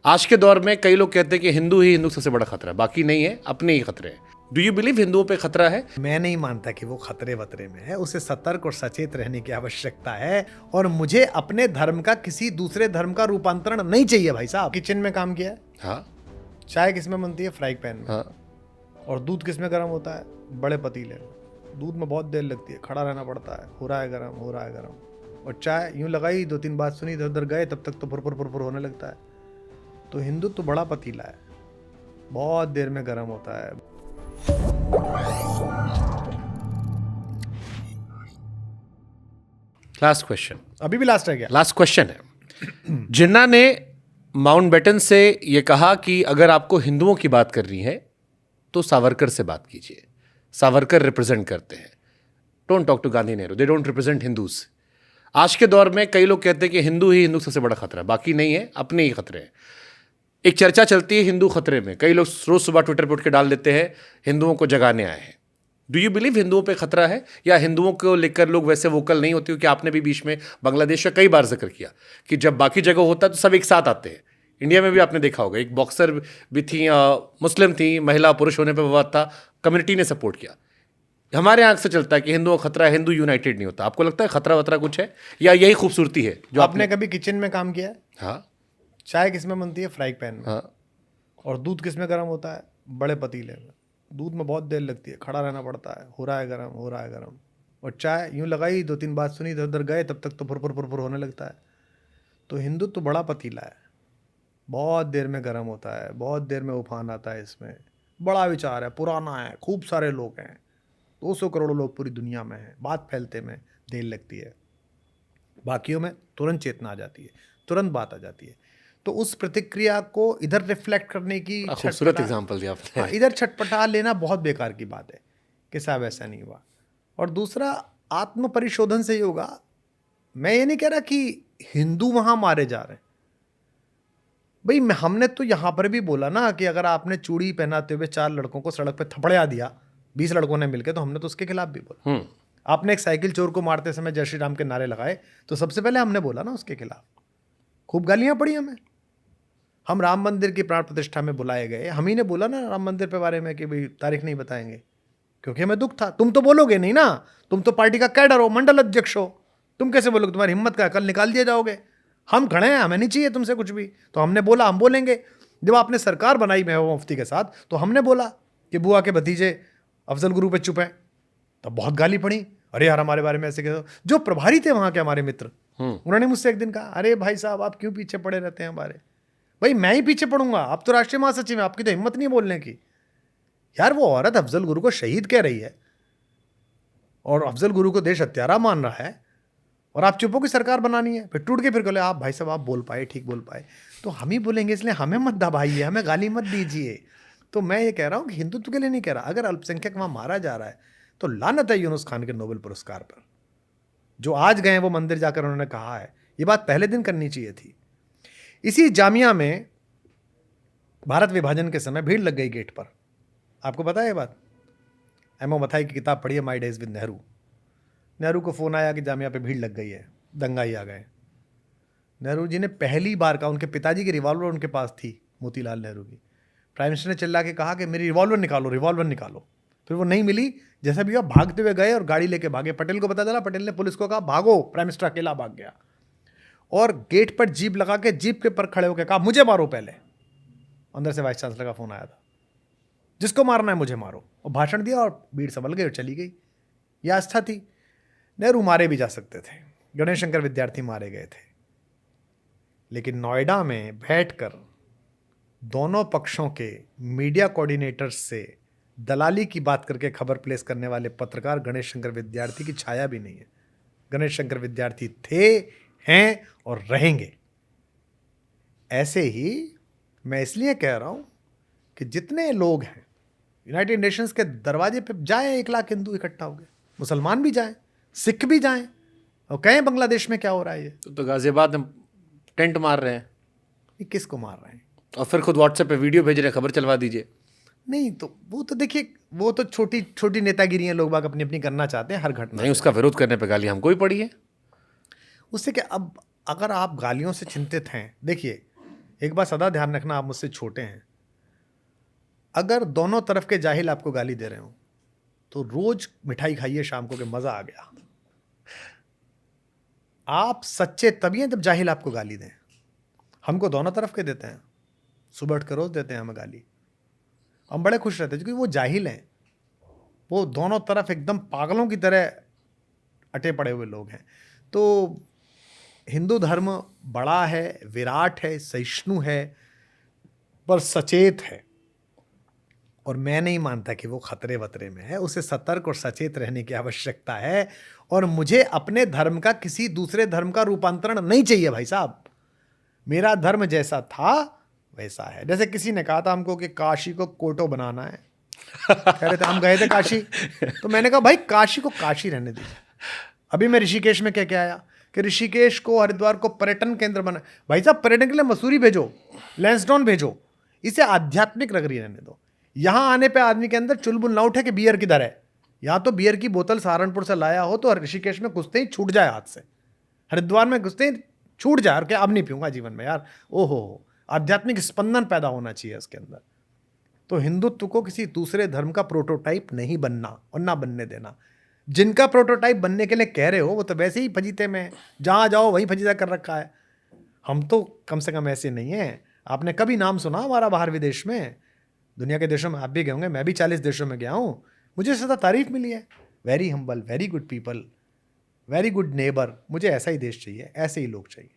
आज के दौर में कई लोग कहते हैं कि हिंदू ही हिंदू सबसे बड़ा खतरा है, बाकी नहीं है, अपने ही खतरे हैं। डू यू बिलीव हिंदुओं पे खतरा है? मैं नहीं मानता कि वो खतरे वतरे में है। उसे सतर्क और सचेत रहने की आवश्यकता है। और मुझे अपने धर्म का किसी दूसरे धर्म का रूपांतरण नहीं चाहिए। भाई साहब, किचन में काम किया है, हाँ चाय किस में बनती है? फ्राइंग पैन में। हाँ। और दूध किस में गर्म होता है? बड़े पतीले में। दूध में बहुत देर लगती है, खड़ा रहना पड़ता है, हो रहा है गर्म, हो रहा है गर्म। और चाय यूं लगाई, 2-3 बात सुनी, इधर उधर गए, तब तक तो फुर होने लगता है। तो हिंदू तो बड़ा पतीला है, बहुत देर में गर्म होता है। लास्ट क्वेश्चन, अभी भी लास्ट है क्या? लास्ट क्वेश्चन है। जिन्ना ने माउंटबेटन से ये कहा कि अगर आपको हिंदुओं की बात करनी है तो सावरकर से बात कीजिए, सावरकर रिप्रेजेंट करते हैं। Don't talk to Gandhi Nehru, they don't represent Hindus. आज के दौर में कई लोग कहते हैं कि हिंदू ही हिंदू सबसे बड़ा खतरा है, बाकी नहीं है, अपने ही खतरे हैं। एक चर्चा चलती है हिंदू खतरे में, कई लोग रोज सुबह ट्विटर पर उठ के डाल देते हैं हिंदुओं को जगाने आए हैं। डू यू बिलीव हिंदुओं पे खतरा है, या हिंदुओं को लेकर लोग वैसे वोकल नहीं होते? क्योंकि आपने भी बीच में बांग्लादेश का कई बार जिक्र किया कि जब बाकी जगह होता है तो सब एक साथ आते हैं। इंडिया में भी आपने देखा होगा, एक बॉक्सर भी थी, मुस्लिम थी, महिला पुरुष होने पर विवाद था, कम्युनिटी ने सपोर्ट किया। हमारे यहाँ से चलता है कि हिंदुओं का खतरा है, हिंदू यूनाइटेड नहीं होता। आपको लगता है खतरा वतरा कुछ है, या यही खूबसूरती है जो आपने कभी किचन में काम किया है? हाँ चाय किस में बनती है? फ्राइंग पैन में। हाँ। और दूध किस में गर्म होता है? बड़े पतीले में। दूध में बहुत देर लगती है, खड़ा रहना पड़ता है, हो रहा है गर्म, हो रहा है गर्म। और चाय यूं लगाई, 2-3 बात सुनी, इधर उधर गए, तब तक तो फुर होने लगता है। तो हिंदू तो बड़ा पतीला है, बहुत देर में गर्म होता है, बहुत देर में उफान आता है। इसमें बड़ा विचार है, पुराना है, खूब सारे लोग हैं, 200 करोड़ लोग पूरी दुनिया में हैं। बात फैलते में देर लगती है, बाकियों में तुरंत चेतना आ जाती है, तुरंत बात आ जाती है। तो उस प्रतिक्रिया को इधर रिफ्लेक्ट करने की खूबसूरत एग्जाम्पल दिया आपने। हाँ, इधर छटपटा लेना बहुत बेकार की बात है कि साहब ऐसा नहीं हुआ। और दूसरा, आत्म परिशोधन से ही होगा। मैं ये नहीं कह रहा कि हिंदू वहां मारे जा रहे हैं। भाई हमने तो यहां पर भी बोला ना कि अगर आपने चूड़ी पहनाते हुए 4 लड़कों को सड़क पे थपड़िया दिया 20 लड़कों ने मिलकर, तो हमने तो उसके खिलाफ भी बोला। आपने एक साइकिल चोर को मारते समय जय श्री राम के नारे लगाए, तो सबसे पहले हमने बोला ना उसके खिलाफ। खूब गालियां पड़ी हमें। हम राम मंदिर की प्राण प्रतिष्ठा में बुलाए गए, हम ही ने बोला ना राम मंदिर के बारे में कि भाई तारीख नहीं बताएंगे, क्योंकि हमें दुख था। तुम तो बोलोगे नहीं ना, तुम तो पार्टी का कैडर हो, मंडल अध्यक्ष हो, तुम कैसे बोलोगे? तुम्हारी हिम्मत का, कल निकाल दिए जाओगे। हम खड़े हैं, हमें नहीं चाहिए तुमसे कुछ भी, तो हमने बोला हम बोलेंगे। जब आपने सरकार बनाई महबूबा मुफ्ती के साथ, तो हमने बोला कि बुआ के भतीजे अफजल गुरु पे चुप हैं, तब बहुत गाली पड़ी, अरे यार हमारे बारे में ऐसे कहो। जो प्रभारी थे वहाँ के हमारे मित्र, उन्होंने मुझसे एक दिन कहा, अरे भाई साहब आप क्यों पीछे पड़े रहते हैं हमारे? भाई मैं ही पीछे पड़ूंगा? आप तो राष्ट्रीय महासचिव हैं, आपकी तो हिम्मत नहीं बोलने की। यार वो औरत अफजल गुरु को शहीद कह रही है और अफजल गुरु को देश हत्यारा मान रहा है, और आप चुप हो की सरकार बनानी है। फिर टूट के फिर बोले आप भाई साहब आप बोल पाए, ठीक बोल पाए, तो हम ही बोलेंगे, इसलिए हमें मत दबाइए, हमें गाली मत दीजिए। तो मैं ये कह रहा हूँ कि हिंदुत्व के लिए नहीं कह रहा। अगर अल्पसंख्यक वहाँ मारा जा रहा है तो लानत है यूनुस खान के नोबेल पुरस्कार पर। जो आज गए वो मंदिर जाकर उन्होंने कहा है, ये बात पहले दिन करनी चाहिए थी। इसी जामिया में भारत विभाजन के समय भीड़ लग गई गेट पर। आपको पता है ये बात? एमओ मथाई की किताब पढ़िए, my days with Nehru. Nehru को फ़ोन आया कि जामिया पे भीड़ लग गई है, दंगाई आ गए। नेहरू जी ने पहली बार कहा, उनके पिताजी की रिवॉल्वर उनके पास थी, मोतीलाल नेहरू की। प्राइम मिनिस्टर ने चिल्ला के कहा कि मेरी रिवॉल्वर निकालो, रिवॉल्वर निकालो। फिर वो नहीं मिली, जैसा भी हुआ भागते हुए गए और गाड़ी लेके भागे। पटेल को पता चला, पटेल ने पुलिस को कहा भागो, प्राइम मिनिस्टर अकेला भाग गया। और गेट पर जीप लगा के जीप के पर खड़े होकर कहा मुझे मारो पहले। अंदर से वाइस चांसलर का फ़ोन आया था, जिसको मारना है मुझे मारो, और भाषण दिया और भीड़ संभल गई और चली गई। यह आस्था थी। नेहरू मारे भी जा सकते थे, गणेश शंकर विद्यार्थी मारे गए थे, लेकिन नोएडा में बैठकर दोनों पक्षों के मीडिया कोऑर्डिनेटर्स से दलाली की बात करके खबर प्लेस करने वाले पत्रकार गणेश शंकर विद्यार्थी की छाया भी नहीं है। गणेश शंकर विद्यार्थी थे, हैं और रहेंगे। ऐसे ही मैं इसलिए कह रहा हूं कि जितने लोग हैं यूनाइटेड नेशंस के दरवाजे पे जाएं, 1 लाख हिंदू इकट्ठा हो गए, मुसलमान भी जाएं, सिख भी जाएं, और कहें बांग्लादेश में क्या हो रहा है। ये तो गाजियाबाद में टेंट मार रहे हैं, ये किसको मार रहे हैं? और फिर खुद व्हाट्सएप पे वीडियो भेज रहे हैं, खबर चलवा दीजिए। नहीं तो वो तो देखिए, वो तो छोटी छोटी नेतागिरी हैं, लोग बाग अपनी अपनी करना चाहते हैं हर घटना नहीं, उसका विरोध करने पे गाली हमको ही पड़ी है। उससे क्या? अब अगर आप गालियों से चिंतित हैं, देखिए एक बात सदा ध्यान रखना, आप मुझसे छोटे हैं, अगर दोनों तरफ के जाहिल आपको गाली दे रहे हो तो रोज मिठाई खाइए शाम को, कि मजा आ गया। आप सच्चे तभी हैं जब जाहिल आपको गाली दें। हमको दोनों तरफ के देते हैं, सुबह उठ कर रोज देते हैं हमें गाली, हम बड़े खुश रहते हैं क्योंकि वो जाहिल हैं, वो दोनों तरफ एकदम पागलों की तरह अटे पड़े हुए लोग हैं। तो हिंदू धर्म बड़ा है, विराट है, सहिष्णु है, पर सचेत है, और मैं नहीं मानता कि वो खतरे वतरे में है। उसे सतर्क और सचेत रहने की आवश्यकता है, और मुझे अपने धर्म का किसी दूसरे धर्म का रूपांतरण नहीं चाहिए भाई साहब। मेरा धर्म जैसा था वैसा है। जैसे किसी ने कहा था हमको कि काशी को कोटो बनाना है, कह रहे थे, हम गए थे काशी, तो मैंने कहा भाई काशी को काशी रहने दीजिए। अभी मैं ऋषिकेश में क्या आया कि ऋषिकेश को, हरिद्वार को पर्यटन केंद्र बना। भाई साहब पर्यटन के लिए मसूरी भेजो, लैंसडाउन भेजो, इसे आध्यात्मिक नगरी रहने दो। यहाँ आने पे आदमी के अंदर चुलबुल ना उठे कि बियर किधर है। यहाँ तो बियर की बोतल सहारनपुर से लाया हो तो ऋषिकेश में घुसते ही छूट जाए हाथ से, हरिद्वार में घुसते ही छूट जाए, और क्या अब नहीं पीऊंगा जीवन में यार। ओहो, आध्यात्मिक स्पंदन पैदा होना चाहिए इसके अंदर। तो हिंदुत्व को किसी दूसरे धर्म का प्रोटोटाइप नहीं बनना और ना बनने देना। जिनका प्रोटोटाइप बनने के लिए कह रहे हो वो तो वैसे ही फजीते में, जहाँ जाओ वहीं फजीता कर रखा है। हम तो कम से कम ऐसे नहीं हैं। आपने कभी नाम सुना हमारा बाहर विदेश में? दुनिया के देशों में आप भी गए होंगे, मैं भी 40 देशों में गया हूँ, मुझे सदा तारीफ मिली है। Very humble, very good people, very good neighbour. मुझे ऐसा ही देश चाहिए, ऐसे ही लोग चाहिए।